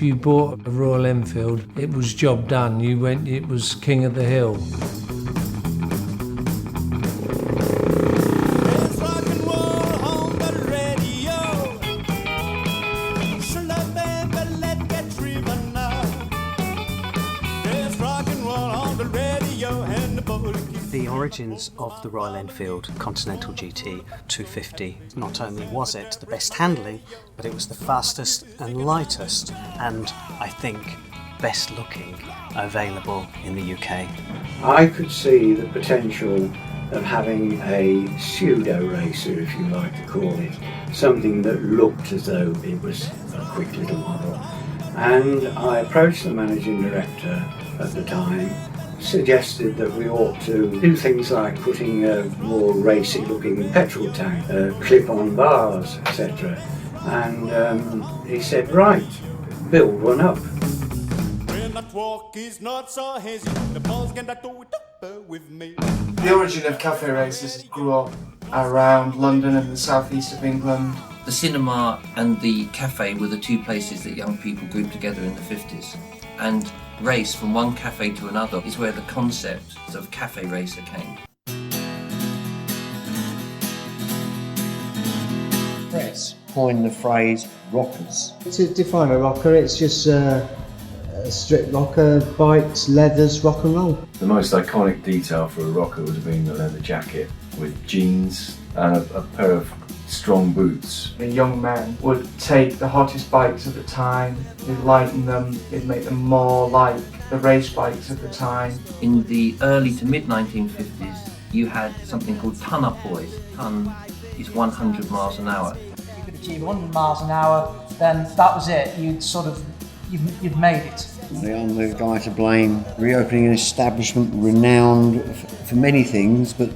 If you bought a Royal Enfield, it was job done. You went, it was king of the hill. The origins of the Royal Enfield Continental GT 250, not only was it the best handling, but it was the fastest and lightest, and I think best looking available in the UK. I could see the potential of having a pseudo racer, if you like to call it, something that looked as though it was a quick little model. And I approached the managing director at the time, suggested that we ought to do things like putting a more racy looking petrol tank, clip-on bars, etc. And he said, right, build one up. The origin of cafe races grew up around London and the southeast of England. The cinema and the cafe were the two places that young people grouped together in the 50s. And race from one cafe to another is where the concept of cafe racer came. Press coined the phrase rockers. To define a rocker, it's just a strip rocker, bikes, leathers, rock and roll. The most iconic detail for a rocker would have been the leather jacket with jeans and a pair of strong boots. The young men would take the hottest bikes of the time, they'd lighten them, they'd make them more like the race bikes of the time. In the early to mid 1950s, you had something called ton-up boys. Ton is 100 miles an hour. If you could achieve 100 miles an hour, then that was it. You've made it. The only guy to blame, reopening an establishment renowned for many things, but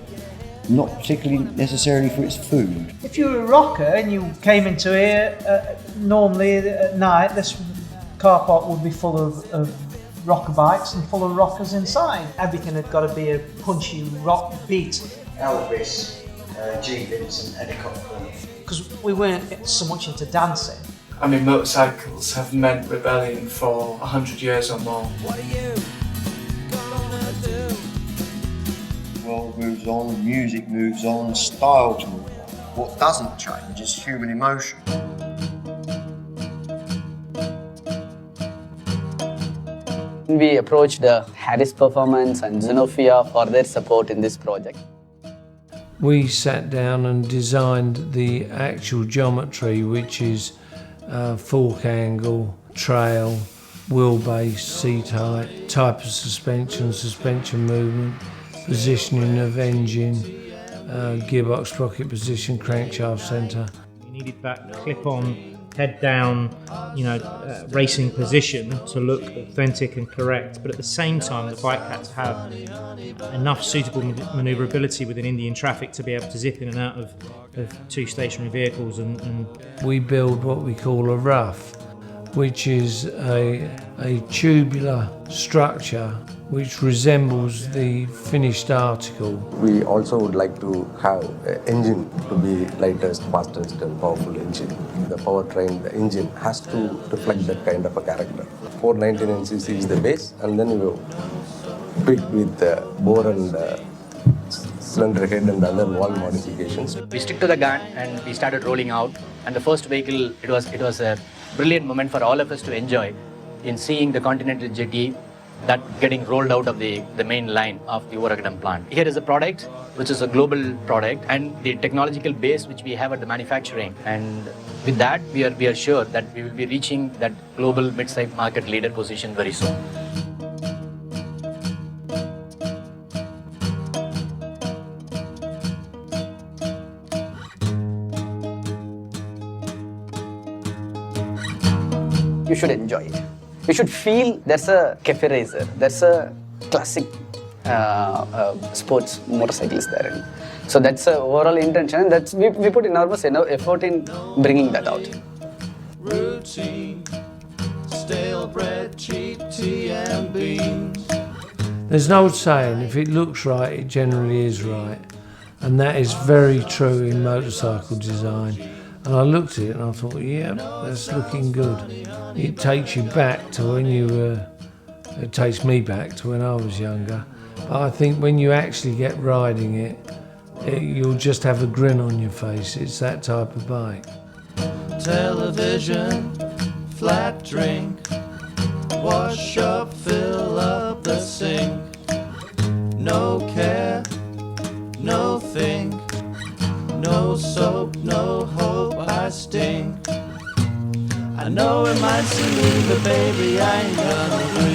not particularly necessarily for its food. If you were a rocker and you came into here, normally at night, this car park would be full of rocker bikes and full of rockers inside. Everything had got to be a punchy rock beat. Elvis, G. Vincent, Eddie Cochran. Because we weren't so much into dancing. I mean, motorcycles have meant rebellion for 100 years or more. What are you gonna do? The world moves on, music moves on, styles move on. What doesn't change is human emotion. We approached Harris Performance and Xenofia for their support in this project. We sat down and designed the actual geometry, which is fork angle, trail, wheelbase, seat height, type of suspension movement, positioning of engine, gearbox sprocket position, crankshaft centre. You needed that clip-on, head-down, racing position to look authentic and correct, but at the same time the bike had to have enough suitable manoeuvrability within Indian traffic to be able to zip in and out of two stationary vehicles. And we build what we call a rough, which is a tubular structure which resembles the finished article. We also would like to have an engine to be lightest, fastest and powerful engine. The powertrain, the engine has to reflect that kind of a character. 499cc is the base, and then you tweak with the bore and cylinder head and other valve modifications. We stick to the gun and we started rolling out, and the first vehicle, it was a brilliant moment for all of us to enjoy in seeing the Continental GT that getting rolled out of the main line of the Oragadam plant. Here is a product which is a global product, and the technological base which we have at the manufacturing, and with that we are sure that we will be reaching that global mid-size market leader position very soon. You should enjoy it. You should feel there's a cafe racer, there's a classic sports motorcyclist there. So that's the overall intention. That's we put enormous effort in bringing that out. Routine, stale bread, cheap tea and beans. There's an old saying, if it looks right, it generally is right. And that is very true in motorcycle design. And I looked at it and I thought, yeah, that's looking good. It takes you back to when you were, it takes me back to when I was younger. But I think when you actually get riding it, you'll just have a grin on your face. It's that type of bike. Television, flat drink, wash up, fill up the sink. No care, no think, no soap, no hope, I stink. I know it might seem mean, but baby, I ain't gonna breathe.